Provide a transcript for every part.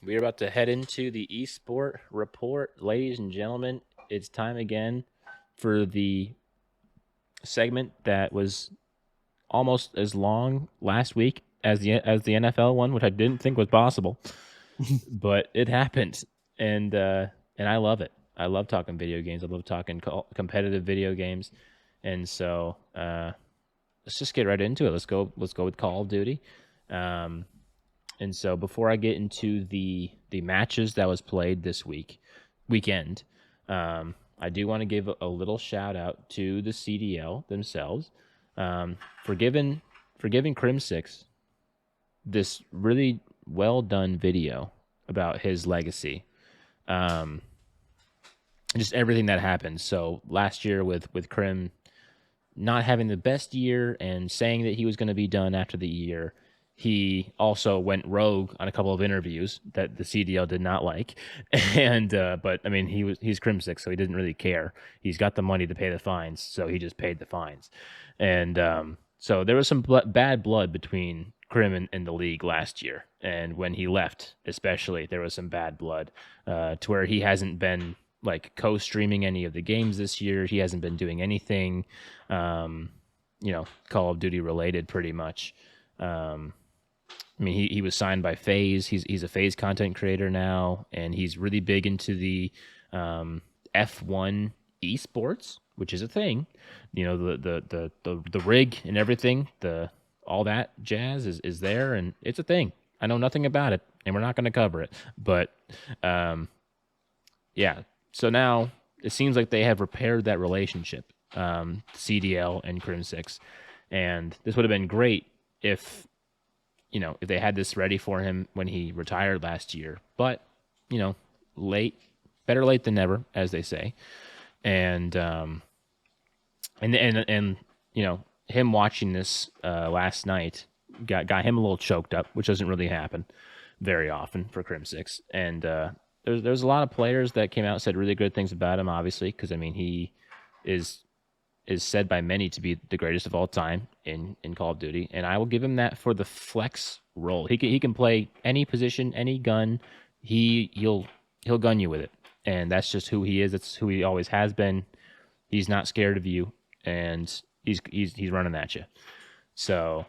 We are about to head into the Esport report. Ladies and gentlemen, it's time again for the segment that was almost as long last week as the NFL one, which I didn't think was possible, but it happened, and I love it. I love talking video games. I love talking competitive video games, and so let's just get right into it. Let's go. Let's go with Call of Duty. Um, And so before I get into the matches that was played this weekend, I do want to give a little shout out to the CDL themselves for giving Crim6 this really well done video about his legacy. Um, just everything that happened. So last year with Crim not having the best year and saying that he was going to be done after the year, he also went rogue on a couple of interviews that the CDL did not like, and but I mean he's Crimsic, so he didn't really care. He's got the money to pay the fines, so he just paid the fines, and so there was some bad blood between Crim and the league last year, and when he left, especially there was some bad blood to where he hasn't been like co-streaming any of the games this year. He hasn't been doing anything, Call of Duty related, pretty much. I mean, he was signed by FaZe. He's a FaZe content creator now, and he's really big into the F1 esports, which is a thing. You know, the rig and everything, all that jazz is there, and it's a thing. I know nothing about it, and we're not going to cover it, but yeah. So now it seems like they have repaired that relationship, CDL and Crim6, and this would have been great if if they had this ready for him when he retired last year. But, better late than never, as they say. And him watching this last night got him a little choked up, which doesn't really happen very often for Crim6. And there's a lot of players that came out and said really good things about him, obviously, because I mean he is said by many to be the greatest of all time in Call of Duty, and I will give him that for the flex role. He can play any position, any gun. He'll gun you with it, and that's just who he is. That's who he always has been. He's not scared of you, and he's running at you. So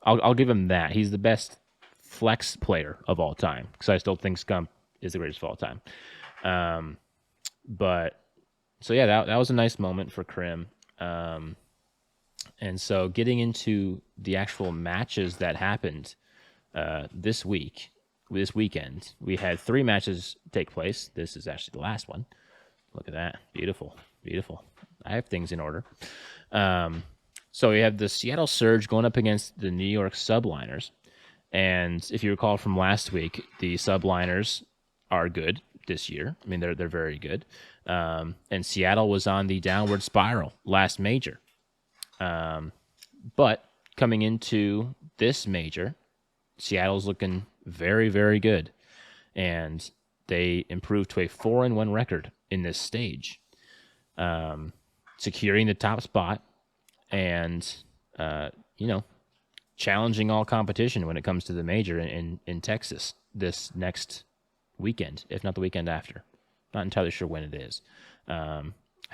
I'll give him that. He's the best flex player of all time because I still think Scump is the greatest of all time. But so yeah, that was a nice moment for Crim. And so getting into the actual matches that happened this weekend, we had 3 matches take place. This is actually the last one. Look at that. Beautiful. Beautiful. I have things in order. So we have the Seattle Surge going up against the New York Subliners. And if you recall from last week, the Subliners are good this year. I mean, they're very good. And Seattle was on the downward spiral last major. But coming into this major, Seattle's looking very, very good. And they improved to a 4-1 record in this stage, securing the top spot and, challenging all competition when it comes to the major in Texas this next weekend, if not the weekend after. Not entirely sure when it is. I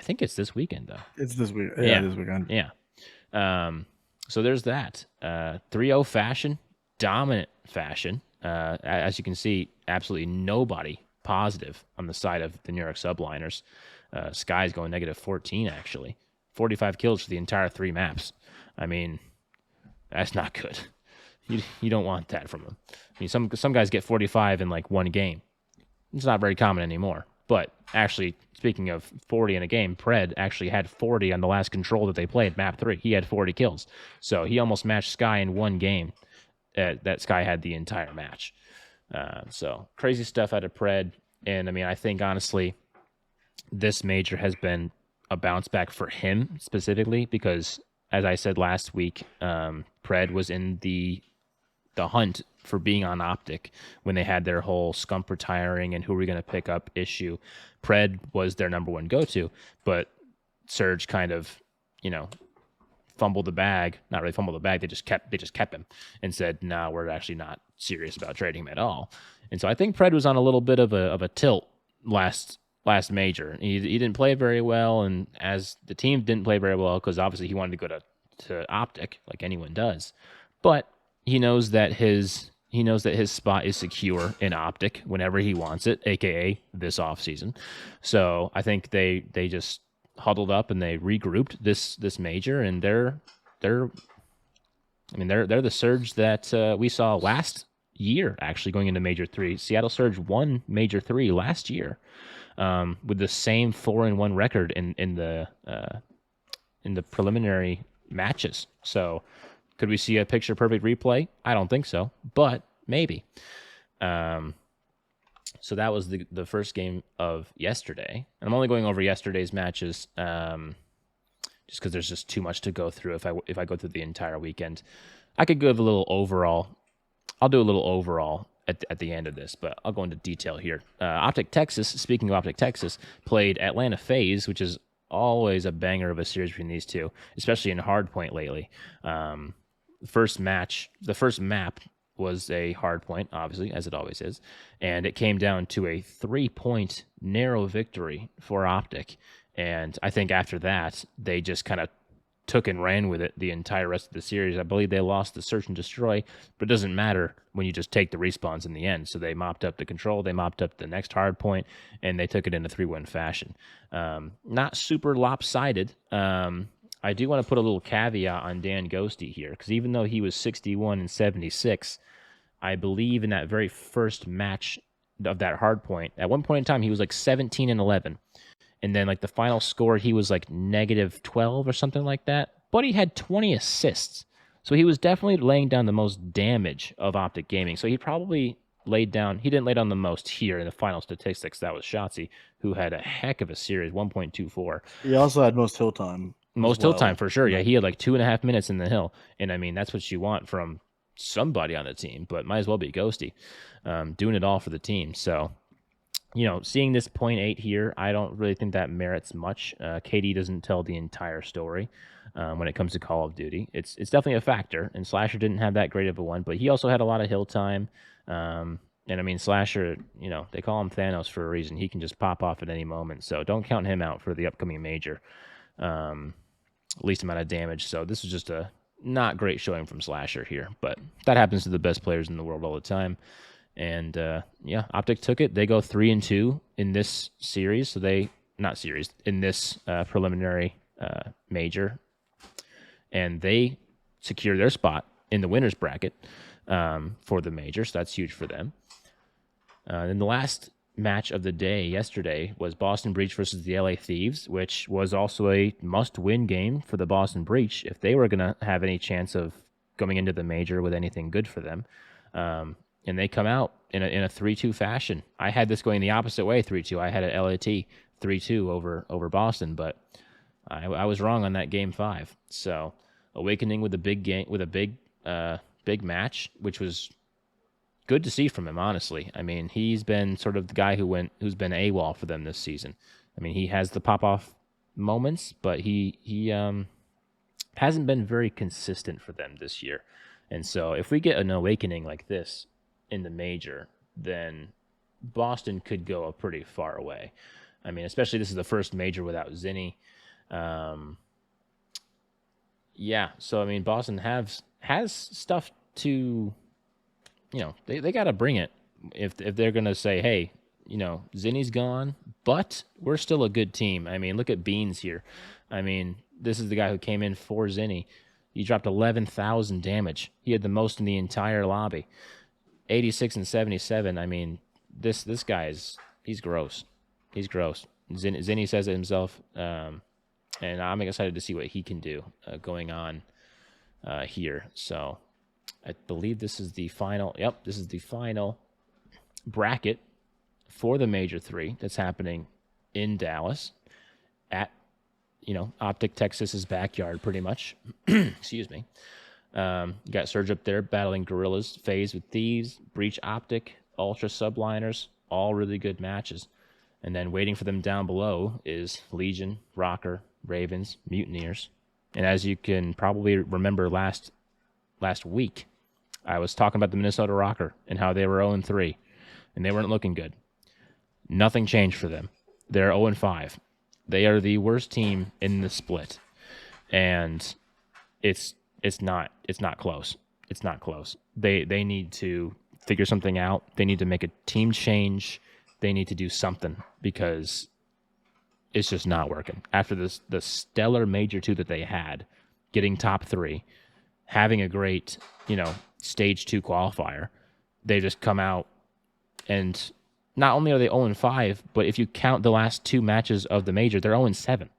think it's this weekend, though. It's this week. Yeah, this weekend. Yeah. So there's that. 3-0 fashion, dominant fashion. As you can see, absolutely nobody positive on the side of the New York Subliners. Sky's going -14, actually. 45 kills for the entire 3 maps. I mean, that's not good. You don't want that from them. I mean, some guys get 45 in like one game. It's not very common anymore. But actually, speaking of 40 in a game, Pred actually had 40 on the last control that they played, map 3. He had 40 kills. So he almost matched Sky in one game. That Sky had the entire match. So crazy stuff out of Pred. And I mean, I think honestly, this major has been a bounce back for him specifically because, as I said last week, Pred was in the hunt for being on Optic when they had their whole Scump retiring and who are we going to pick up issue. Pred was their number one go-to, but Surge kind of, fumbled the bag. Not really fumbled the bag. They just kept him and said, "No, we're actually not serious about trading him at all." And so I think Pred was on a little bit of a tilt last major. He didn't play very well, and as the team didn't play very well because obviously he wanted to go to Optic like anyone does, but he knows that his spot is secure in Optic whenever he wants it, aka this offseason. So I think they just huddled up and they regrouped this major, and they're the Surge that we saw last year, actually going into Major 3. Seattle Surge won Major 3 last year with the same 4-1 record in the preliminary matches. So could we see a picture perfect replay? I don't think so, but maybe. So that was the first game of yesterday. And I'm only going over yesterday's matches just because there's just too much to go through if I go through the entire weekend. I could give a little overall. I'll do a little overall at the end of this, but I'll go into detail here. Optic Texas, speaking of Optic Texas, played Atlanta FaZe, which is always a banger of a series between these two, especially in hardpoint lately. The first map was a hardpoint, obviously, as it always is, and it came down to a 3-point narrow victory for Optic. And I think after that, they just kind of took and ran with it the entire rest of the series. I believe they lost the Search and Destroy, but it doesn't matter when you just take the respawns in the end. So they mopped up the control, they mopped up the next hard point, and they took it in a 3-win fashion. Not super lopsided. I do want to put a little caveat on Dan Ghosty here, because even though he was 61 and 76, I believe in that very first match of that hard point, at one point in time, he was like 17 and 11. And then like the final score, he was like -12 or something like that. But he had 20 assists. So he was definitely laying down the most damage of Optic Gaming. So he probably he didn't lay down the most here in the final statistics. That was Shotzi, who had a heck of a series, 1.24. He also had most hill time. Most hill time for sure. Yeah, he had like 2.5 minutes in the hill. And I mean, that's what you want from somebody on the team, but might as well be Ghosty, doing it all for the team. So, seeing this 0.8 here, I don't really think that merits much. KD doesn't tell the entire story when it comes to Call of Duty. It's definitely a factor, and Slasher didn't have that great of a one, but he also had a lot of hill time. And I mean, Slasher, they call him Thanos for a reason. He can just pop off at any moment, so don't count him out for the upcoming major. Least amount of damage, so this is just a not great showing from Slasher here, but that happens to the best players in the world all the time. And Optic took it. They go 3-2 in this series. So in this preliminary major, and they secure their spot in the winners bracket for the major. So that's huge for them. Then the last match of the day yesterday was Boston Breach versus the LA Thieves, which was also a must-win game for the Boston Breach if they were going to have any chance of going into the major with anything good for them. And they come out in a 3-2 fashion. I had this going the opposite way, 3-2. I had an LAT 3-2 over Boston, but I was wrong on that game 5. So Awakening with a big game, with a big match, which was good to see from him, honestly. I mean, he's been sort of the guy who's been AWOL for them this season. I mean, he has the pop-off moments, but he hasn't been very consistent for them this year. And so if we get an Awakening like this in the major, then Boston could go pretty far away. I mean, especially this is the first major without Zinni. So I mean, Boston has stuff to, they got to bring it if they're going to say, hey, Zinni's gone, but we're still a good team. I mean, look at Beans here. I mean, this is the guy who came in for Zinni. He dropped 11,000 damage. He had the most in the entire lobby. 86 and 77. I mean, this guy he's gross. He's gross. Zinni says it himself, and I'm excited to see what he can do going on here. So I believe this is the final. Yep, this is the final bracket for the Major 3 that's happening in Dallas at, Optic Texas's backyard, pretty much. Excuse me. You got Surge up there battling Gorillas, FaZe with Thieves, Breach Optic, Ultra Subliners, all really good matches. And then waiting for them down below is Legion, Rocker, Ravens, Mutineers, And as you can probably remember last week, I was talking about the Minnesota Rocker and how they were 0-3, and they weren't looking good. Nothing changed for them. They're 0-5. They are the worst team in the split, and it's not close. It's not close. They need to figure something out. They need to make a team change. They need to do something because it's just not working. After the stellar Major 2 that they had, getting top 3, having a great, stage 2 qualifier, they just come out and not only are they 0-5, but if you count the last 2 matches of the Major, they're 0-7.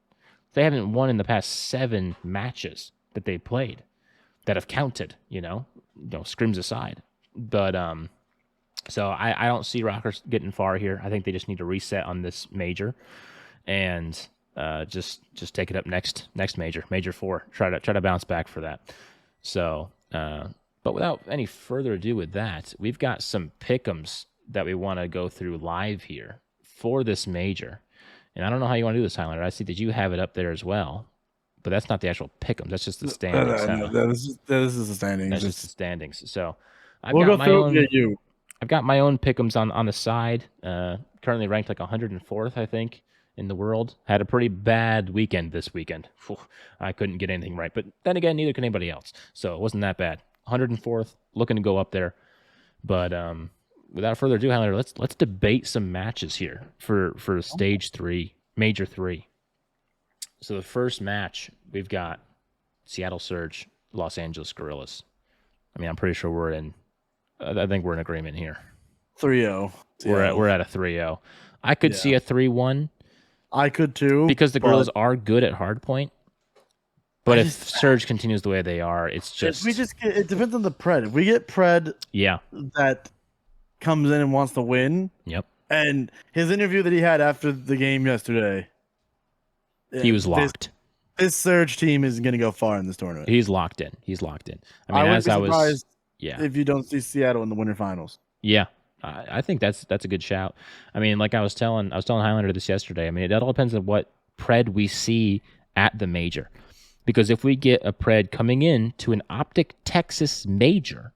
They haven't won in the past 7 matches that they played that have counted, scrims aside. But so I don't see Rockers getting far here. I think they just need to reset on this Major and just take it up next Major 4. Try to bounce back for that. So, but without any further ado with that, we've got some pick'ems that we want to go through live here for this Major. And I don't know how you want to do this, Highlander. I see that you have it up there as well, but that's not the actual pick'ems. That's just the standings. This is the standings. That's just the standings. So I've we'll got go my through own. you. I've got my own pick'ems on the side. Currently ranked like 104th, I think, in the world. Had a pretty bad weekend this weekend. I couldn't get anything right, but then again, neither can anybody else. So it wasn't that bad. 104th, looking to go up there. But without further ado, Highlander, let's debate some matches here for stage 3, Major 3. So the first match, we've got Seattle Surge, Los Angeles Guerrillas. I mean, I'm pretty sure we're in. I think we're in agreement here. 3-0. We're at a 3-0. I could see a 3-1. I could too, because the Guerrillas are good at hardpoint. But if Surge continues the way they are, it's just... it depends on the Pred. If we get Pred that comes in and wants to win, and his interview that he had after the game yesterday, he was locked. This Surge team is going to go far in this tournament. He's locked in. I mean, I would be surprised if you don't see Seattle in the winter finals. Yeah. I think that's a good shout. I mean, like I was telling Highlander this yesterday. I mean, it all depends on what Pred we see at the Major. Because if we get a Pred coming in to an Optic Texas Major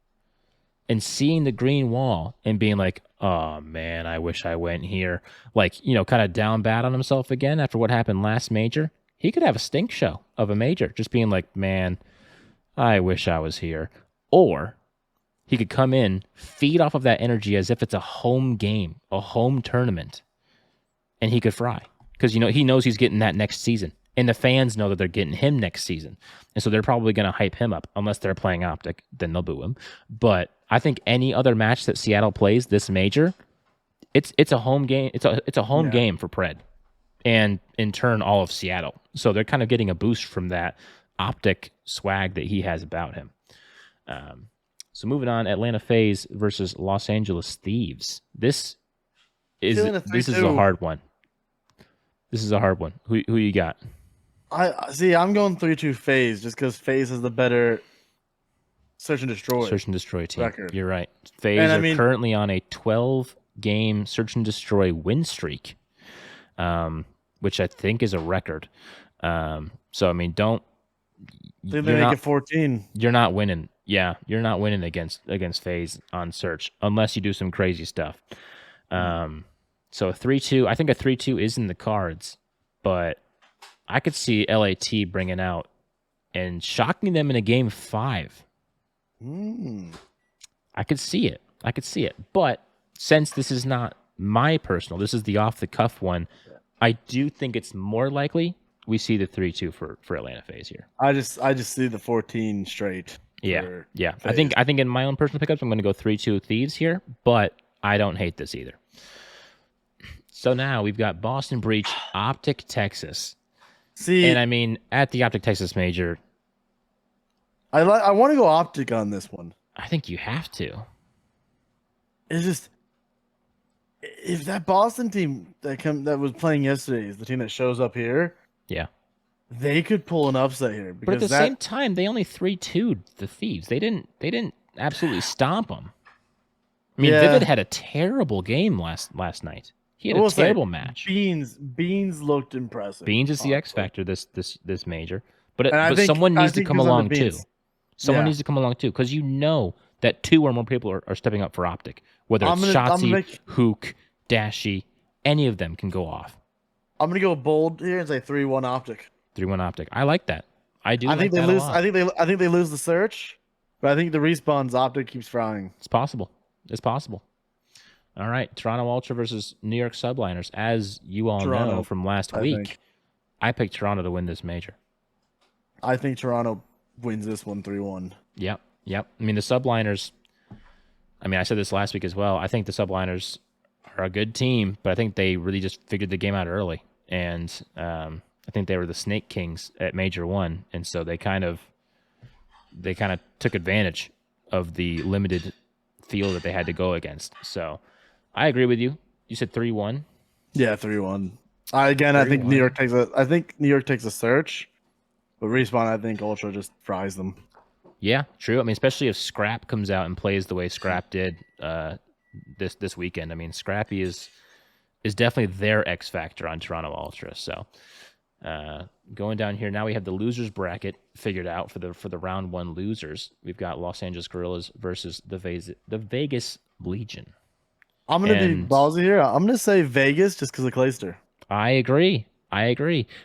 and seeing the green wall and being like, oh man, I wish I went here, like, kind of down bad on himself again after what happened last Major, he could have a stink show of a Major, just being like, man, I wish I was here. Or he could come in, feed off of that energy as if it's a home game, a home tournament, and he could fry. Because, he knows he's getting that next season. And the fans know that they're getting him next season. And so they're probably going to hype him up. Unless they're playing Optic, then they'll boo him. But I think any other match that Seattle plays this Major, it's a home game. It's a home game for Pred. And in turn, all of Seattle. So they're kind of getting a boost from that Optic swag that he has about him. So moving on, Atlanta FaZe versus Los Angeles Thieves. This is a hard one. This is a hard one. Who you got? I'm going 3-2 FaZe just because FaZe has the better search and destroy team record. You're right. FaZe are currently on a 12-game search and destroy win streak, which I think is a record. So I mean, they make it 14. You're not winning. Yeah, you're not winning against FaZe on search unless you do some crazy stuff. So a 3-2, I think a 3-2 is in the cards, but I could see LAT bringing out and shocking them in a game 5. I could see it. But since this is not my personal, this is the off the cuff one, I do think it's more likely we see the 3-2 for Atlanta FaZe here. I just see the 14 straight. Yeah. I think in my own personal pickups, I'm going to go 3-2 Thieves here, but I don't hate this either. So now we've got Boston Breach, Optic Texas. And I mean, at the Optic Texas Major, I want to go Optic on this one. I think you have to. It's just if that Boston team that was playing yesterday is the team that shows up here, they could pull an upset here. But at the same time, they only 3-2'd the Thieves. They didn't absolutely stomp them. I mean, Vivid had a terrible game last night. He had a terrible match. Beans looked impressive. Beans is the X factor this Major. But someone needs to come along too. Someone Yeah. needs to come along too, because you know that 2 or more people are stepping up for Optic. Whether it's Shotzi, Hook, Dashy, any of them can go off. I'm gonna go bold here and say 3-1 Optic. 3-1 Optic. I like that. I think they that lose. a lot. I think they lose the search, but I think the respawns Optic keeps frying. It's possible. It's possible. All right, Toronto Ultra versus New York Subliners. As you all know from last week, I picked Toronto to win this major. I think Toronto wins this one 3-1. Yep. I mean, the Subliners, I said this last week as well. I think the Subliners are a good team, but I think they really just figured the game out early. And I think they were the Snake Kings at Major 1, and so they kind of took advantage of the limited field that they had to go against. So I agree with you. You said 3-1? Yeah, 3-1. I think New York takes a search, but Respawn, I think Ultra just fries them. Yeah, true. I mean, especially if Scrap comes out and plays the way Scrap did this weekend. I mean, Scrappy is definitely their X factor on Toronto Ultra. So going down here now, we have the losers bracket figured out for the round 1 losers. We've got Los Angeles Guerrillas versus the Vegas Legion. I'm gonna be ballsy here. I'm gonna say Vegas just because of Clayster. I agree. I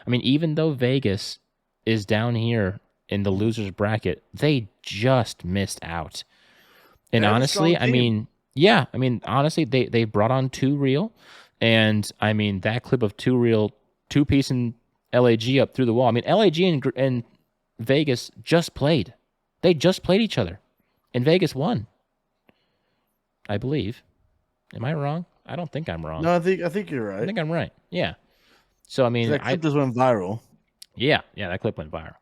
mean, even though Vegas is down here in the losers bracket, they just missed out. And honestly, honestly, they brought on 2 Real, and I mean that clip of 2 Real, 2-piece and LAG up through the wall. I mean, LAG and Vegas just played. They just played each other, and Vegas won. I believe. Am I wrong? I don't think I'm wrong. No, I think you're right. I think I'm right. Yeah. So I mean, that clip just went viral. Yeah, that clip went viral.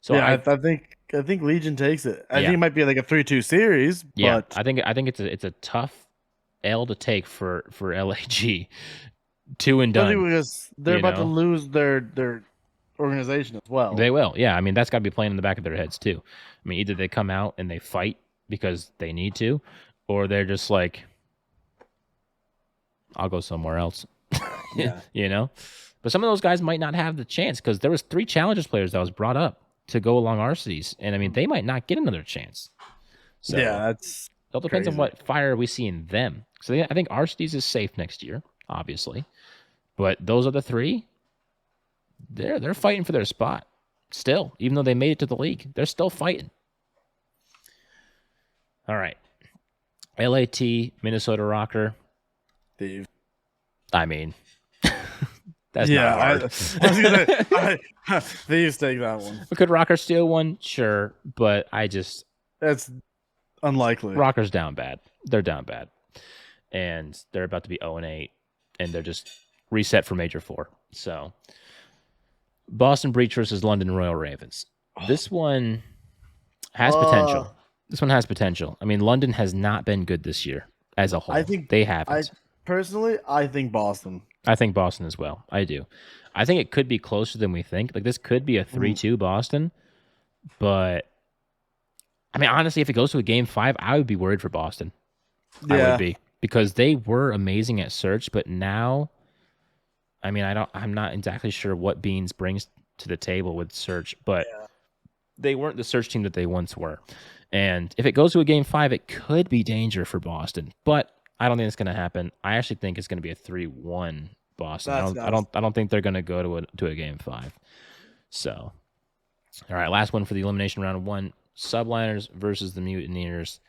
So yeah, I think Legion takes it. I think it might be like a 3-2 series. Yeah, but I think it's a tough L to take for LAG. 2 and done. Because they're about to lose their organization as well. They will. Yeah, I mean that's got to be playing in the back of their heads too. I mean, either they come out and they fight because they need to, or they're just like, I'll go somewhere else. Yeah. But some of those guys might not have the chance because there was 3 Challengers players that was brought up to go along our cities, and I mean they might not get another chance. So yeah, it all depends on what fire we see in them. So I think our cities is safe next year, obviously, but those other 3, they're fighting for their spot still, even though they made it to the league. They're still fighting. All right, LAT Minnesota Rocker. Steve. I mean, that's not hard. I was gonna Thieves take that one. Could Rocker steal one? Sure, but that's unlikely. Rocker's down bad. They're down bad, and they're about to be 0-8, and they're just reset for Major 4. So, Boston Breach versus London Royal Ravens. This one has potential. This one has potential. I mean, London has not been good this year as a whole. I think they haven't. Personally, I think Boston. I think Boston as well. I do. I think it could be closer than we think. Like, this could be a 3-2 Boston. But, I mean, honestly, if it goes to a Game 5, I would be worried for Boston. Yeah. I would be. Because they were amazing at search, but now, I mean, I'm not exactly sure what Beans brings to the table with search, but they weren't the search team that they once were. And if it goes to a Game 5, it could be danger for Boston. But I don't think it's going to happen. I actually think it's going to be a 3-1 Boston. I don't think they're going to go to a Game 5. So, all right, last one for the elimination round 1: Subliners versus the Mutineers.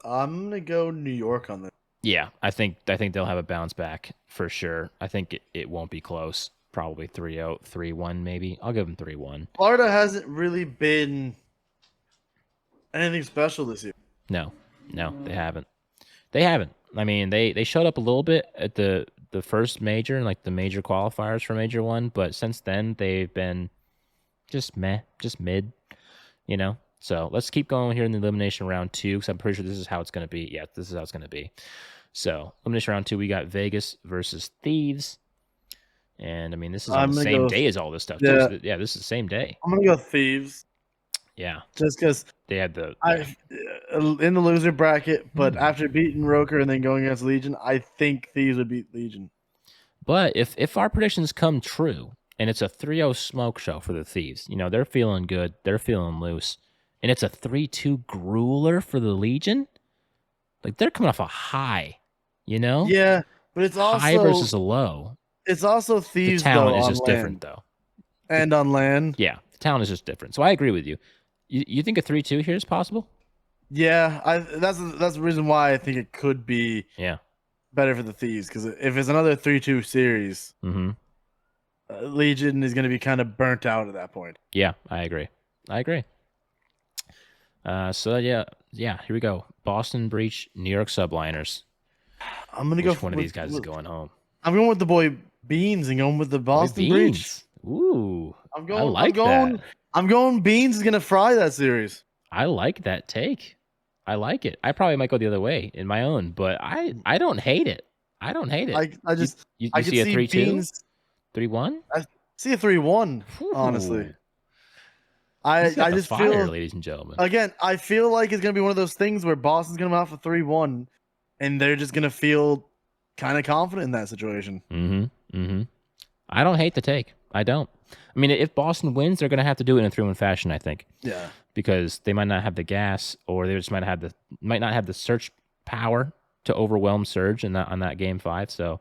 I'm going to go New York on this. Yeah, I think they'll have a bounce back for sure. I think it won't be close. Probably 3-0, 3-1 maybe. I'll give them 3-1. Florida hasn't really been anything special this year. No, they haven't. They haven't. I mean, they showed up a little bit at the first major and like the major qualifiers for Major 1, but since then they've been just mid, So let's keep going here in the elimination round 2 because I'm pretty sure this is how it's going to be. Yeah, this is how it's going to be. So elimination round 2, we got Vegas versus Thieves, and I mean this is on the same day as all this stuff. Yeah, this is the same day. I'm gonna go Thieves. Yeah, just because they had in the loser bracket, but after beating Roker and then going against Legion, I think Thieves would beat Legion. But if our predictions come true and it's a 3-0 smoke show for the Thieves. You know, they're feeling good. They're feeling loose. And it's a 3-2 grueler for the Legion. Like, they're coming off a high, you know? Yeah, but it's high also versus a low. It's also The Thieves talent though is on just land different, though. and on land. Yeah, the talent is just different. So I agree with you. You think a 3-2 here is possible? Yeah, that's the reason why I think it could be better for the Thieves, because if it's another 3-2 series, Legion is going to be kind of burnt out at that point. Yeah, I agree. So yeah, here we go. Boston Breach, New York Subliners. I'm gonna go. Which one of these guys is going home? I'm going with the boy Beans and going with the Boston Breach. Ooh, I'm going. Beans is gonna fry that series. I like that take. I like it. I probably might go the other way in my own, but I don't hate it. I just you I see a 3-2, 3-1. I see a 3-1. Honestly, I just fire, feel, ladies and gentlemen. Again, I feel like it's gonna be one of those things where Boston's gonna come out for 3-1, and they're just gonna feel kind of confident in that situation. I don't hate the take. I don't. I mean, if Boston wins, they're gonna have to do it in a 3-1 fashion, I think. Yeah. Because they might not have the gas, or they just might not have the search power to overwhelm Surge on that game 5. So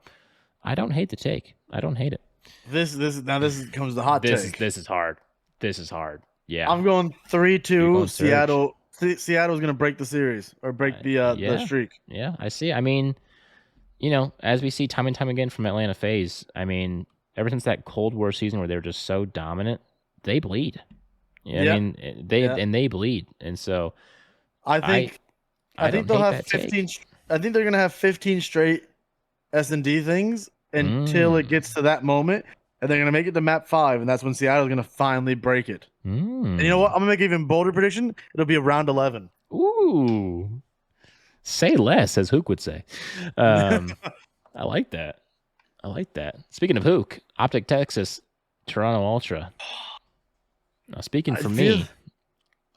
I don't hate the take. I don't hate it. This comes the hot take. This is hard. This is hard. Yeah. I'm going 3-2 Seattle. Seattle's gonna break the series or break the streak. Yeah, I see. I mean, you know, as we see time and time again from Atlanta FaZe, I mean, ever since that Cold War season where they were just so dominant, they bleed. Yeah, I mean, they bleed, and so I think they'll have 15. I think they're gonna have 15 straight S&D things until it gets to that moment, and they're gonna make it to map 5, and that's when Seattle's gonna finally break it. And you know what? I'm gonna make an even bolder prediction. It'll be around 11. Ooh, say less, as Hook would say. I like that. Speaking of Hook, Optic Texas, Toronto Ultra. Now, speaking for me,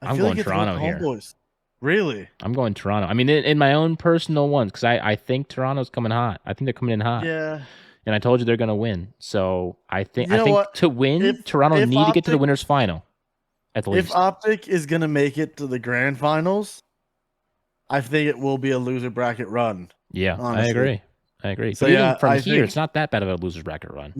I'm going Toronto here. Really? I'm going Toronto. I mean, in my own personal ones, because I think Toronto's coming hot. I think they're coming in hot. Yeah. And I told you they're going to win. So I think to win, Toronto need to get to the winners final. At least. If Optic is going to make it to the grand finals, I think it will be a loser bracket run. Yeah, honestly. I agree. So but even from here, it's not that bad of a loser bracket run.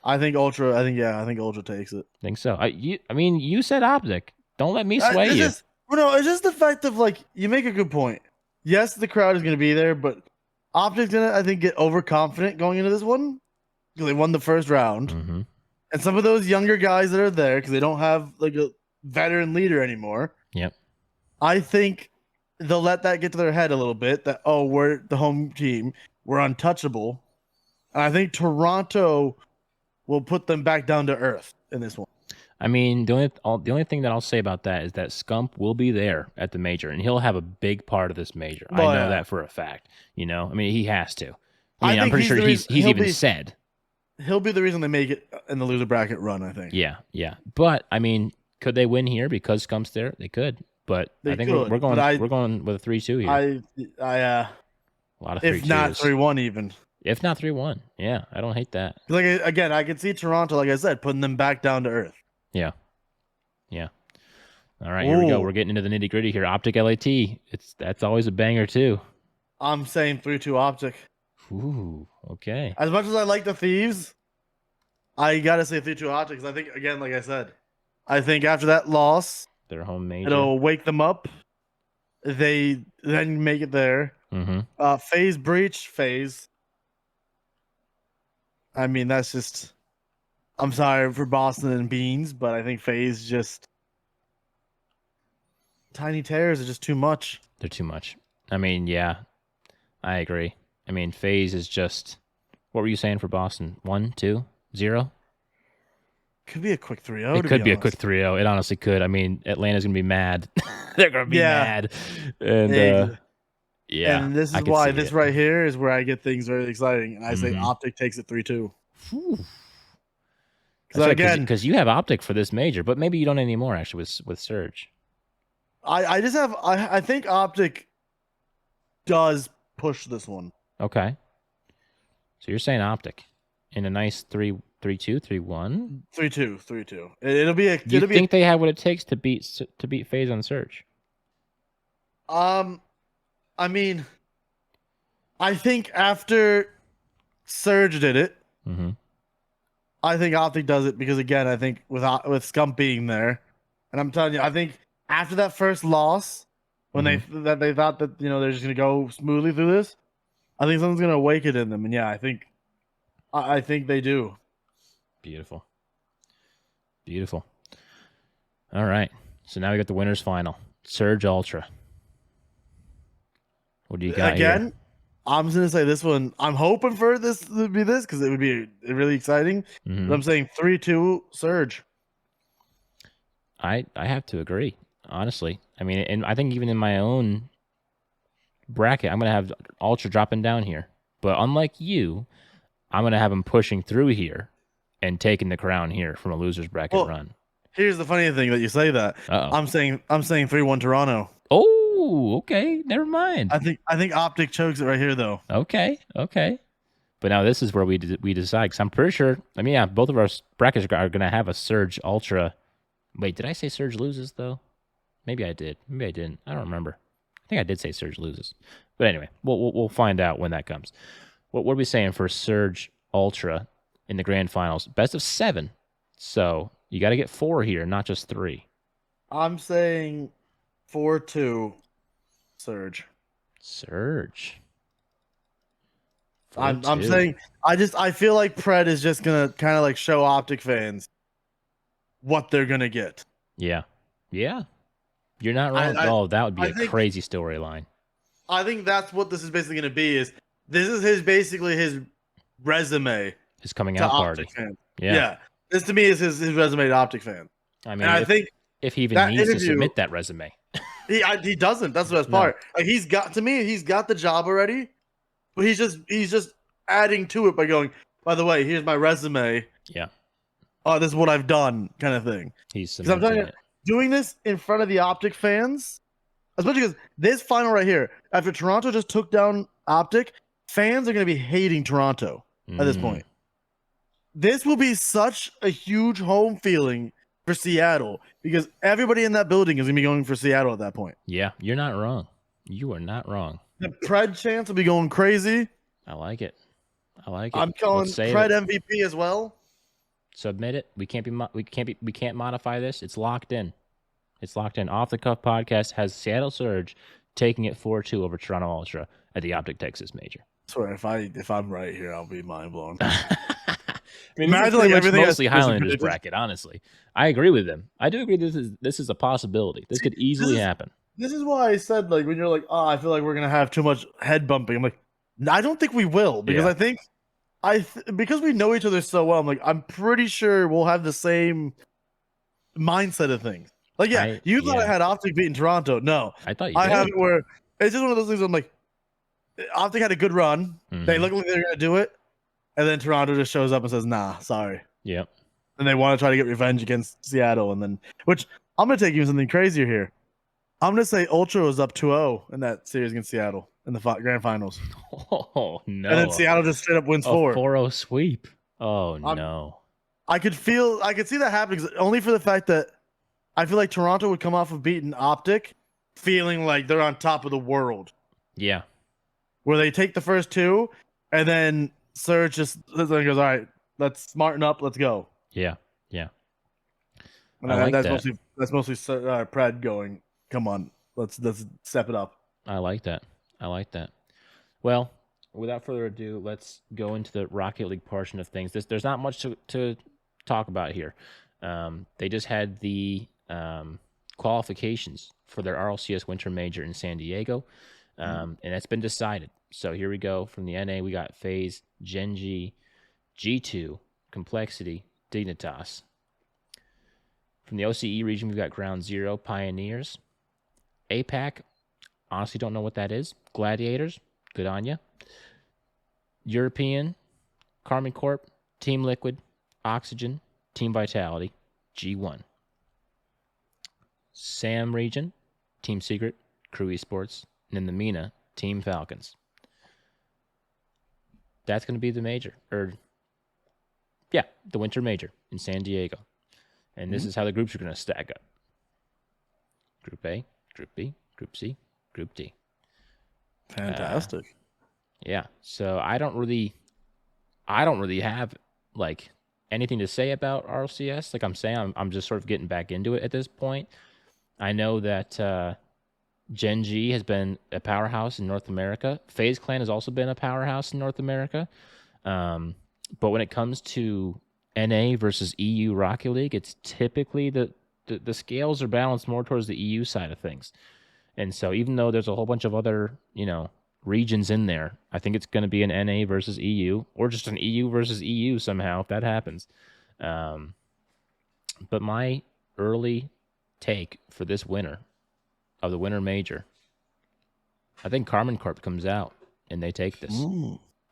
I think Ultra. I think Ultra takes it. I think so. I mean, you said Optic. Don't let me sway you. It's just the fact of, like, you make a good point. Yes, the crowd is going to be there, but Optic's going to, I think, get overconfident going into this one because they won the first round, and some of those younger guys that are there because they don't have like a veteran leader anymore. Yep. I think they'll let that get to their head a little bit. That we're the home team, we're untouchable, and I think Toronto will put them back down to earth in this one. I mean, the only thing that I'll say about that is that Scump will be there at the major, and he'll have a big part of this major. I know that for a fact. You know, I mean, he has to. I mean, I'm pretty sure he's even said he'll be the reason they make it in the loser bracket run. I think. Yeah. But I mean, could they win here because Scump's there? They could. But I think we're going with a 3-2 here. A lot of 3-2s. If not 3-1 even. If not 3-1, yeah, I don't hate that. Like, again, I can see Toronto, like I said, putting them back down to earth. Yeah. All right, here we go. We're getting into the nitty gritty here. Optic LAT. That's always a banger too. I'm saying 3-2 Optic. Ooh, okay. As much as I like the Thieves, I gotta say 3-2 Optic because I think, again, like I said, I think after that loss, their home major, it'll wake them up. They then make it there. FaZe Breach FaZe. I mean, that's just. I'm sorry for Boston and Beans, but I think FaZe just. Tiny tears are just too much. They're too much. I mean, yeah, I agree. I mean, FaZe is just. What were you saying for Boston? 1, 2, 0? Could be a quick 3-0. It could be a quick 3-0. It honestly could. I mean, Atlanta's gonna be mad. They're gonna be mad. And yeah. And this is why this right here is where I get things very exciting, and I say Optic takes it 3-2. Because you have Optic for this major, but maybe you don't anymore actually with Surge. I think Optic does push this one. Okay. So you're saying Optic in a nice 3-1 3-2, 3-1? 3-2, 3-2. It'll be a. You think they have what it takes to beat FaZe on Surge? I mean, I think after Surge did it, I think Optic does it because again, I think with Scump being there, and I'm telling you, I think after that first loss, when they thought that they're just gonna go smoothly through this, I think something's gonna awaken in them, and yeah, I think they do. Beautiful. All right, so now we got the winners final, Surge Ultra. What do you got again? Here? I'm just gonna say this one. I'm hoping for this to be this because it would be really exciting. But I'm saying 3-2 Surge. I have to agree, honestly. I mean, and I think even in my own bracket, I'm gonna have Ultra dropping down here. But unlike you, I'm gonna have them pushing through here and taking the crown here from a losers bracket run. Here's the funny thing that you say that. I'm saying 3-1 Toronto. Oh, okay. Never mind. I think Optic chokes it right here though. Okay. But now this is where we decide, because I'm pretty sure. I mean, yeah, both of our brackets are gonna have a Surge Ultra. Wait, did I say Surge loses though? Maybe I did. Maybe I didn't. I don't remember. I think I did say Surge loses. But anyway, we'll find out when that comes. What are we saying for Surge Ultra in the grand finals? Best of 7. So you got to get 4 here, not just 3. I'm saying 4-2 Surge. I'm saying I feel like Pred is just gonna kind of like show Optic fans what they're gonna get. Yeah. You're not wrong. That would be a crazy storyline. I think that's what this is basically gonna be. This is basically his resume. His coming out party. Yeah. This to me is his resume to Optic fans. I mean, I think if he even needs to submit that resume, he doesn't. That's the best part. Like he's got the job already, but he's just adding to it by going, by the way, here's my resume. Yeah. Oh, this is what I've done, kind of thing. Because I'm telling you, doing this in front of the Optic fans, especially because this final right here, after Toronto just took down Optic, fans are going to be hating Toronto at this point. This will be such a huge home feeling for Seattle because everybody in that building is going to be going for Seattle at that point. Yeah, you're not wrong. You are not wrong. The Pred chance will be going crazy. I like it. I'm calling Pred MVP as well. Submit it. We can't modify this. It's locked in. Off the Cuff Podcast has Seattle Surge taking it 4-2 over Toronto Ultra at the Optic Texas Major. I swear, if I'm right here, I'll be mind blown. I mean, imagine like everything mostly Highlander's bracket. Honestly, I agree with them. I do agree. This is a possibility. This could easily happen. This is why I said, like, when you're like, oh, I feel like we're gonna have too much head bumping. I'm like, I don't think we will, because I think because we know each other so well. I'm like, I'm pretty sure we'll have the same mindset of things. Like, you thought I had Optic beating Toronto. No, I thought you I did. have it where it's just one of those things. I'm like, Optic had a good run. They look like they're gonna do it. And then Toronto just shows up and says, nah, sorry. Yep. And they want to try to get revenge against Seattle. And then, which I'm going to take even something crazier here. I'm going to say Ultra was up 2-0 in that series against Seattle in the grand finals. Oh, no. And then Seattle just straight up wins 4. 4-0 sweep. Oh, no. I could see that happening only for the fact that I feel like Toronto would come off of beating Optic feeling like they're on top of the world. Yeah. Where they take the first 2 and then Surge just goes, all right, let's smarten up, let's go. Yeah. And that's mostly Pred going, come on, let's step it up. I like that. Well, without further ado, let's go into the Rocket League portion of things. There's not much to talk about here. They just had the qualifications for their RLCS Winter Major in San Diego, and that's been decided. So here we go. From the NA, we got FaZe, Gen.G, G2, Complexity, Dignitas. From the OCE region, we've got Ground Zero, Pioneers. APAC, honestly don't know what that is. Gladiators, good on ya. European, Carmen Corp, Team Liquid, Oxygen, Team Vitality, G1. SAM region, Team Secret, Crew Esports, and in the MENA, Team Falcons. That's going to be the major. Or Yeah, the Winter Major in San Diego. And this is how the groups are going to stack up. Group A, Group B, Group C, Group D. Fantastic. Yeah. So I don't really have like anything to say about RLCS. Like I'm saying, I'm just sort of getting back into it at this point. I know that Gen G has been a powerhouse in North America. FaZe Clan has also been a powerhouse in North America. But when it comes to NA versus EU Rocket League, it's typically the scales are balanced more towards the EU side of things. And so even though there's a whole bunch of other, regions in there, I think it's going to be an NA versus EU or just an EU versus EU somehow if that happens. But my early take for this winner of the Winter Major, I think Carmen Corp comes out and they take this.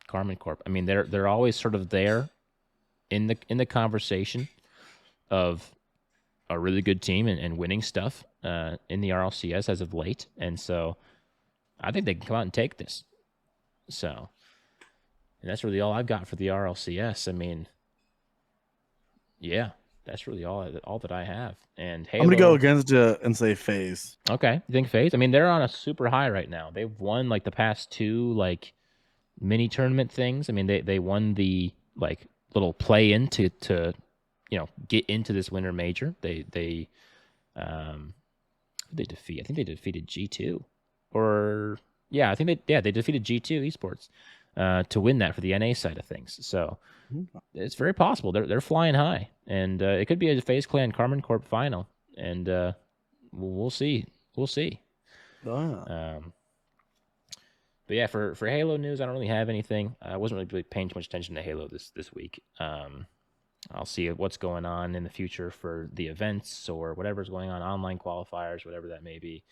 Carmen Corp. I mean, they're always sort of there in the conversation of a really good team and winning stuff in the RLCS as of late, and so I think they can come out and take this. So, and that's really all I've got for the RLCS. I mean, yeah, that's really all that I have. And Halo, I'm gonna go against you and say FaZe. Okay, you think FaZe? I mean, they're on a super high right now. They've won like the past two like mini tournament things. I mean, they won the like little play in to get into this Winter Major. They defeat. I think they defeated G2, or yeah, I think they defeated G2 Esports to win that for the NA side of things. So it's very possible they're flying high, and it could be a FaZe Clan Carmen Corp final, and we'll see. We'll see. Oh. But yeah, for Halo news, I don't really have anything. I wasn't really paying too much attention to Halo this week. I'll see what's going on in the future for the events or whatever's going on, online qualifiers, whatever that may be.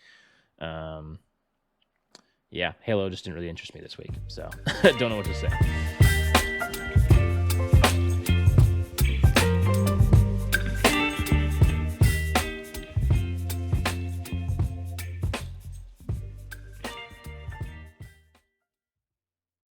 Yeah, Halo just didn't really interest me this week, so don't know what to say.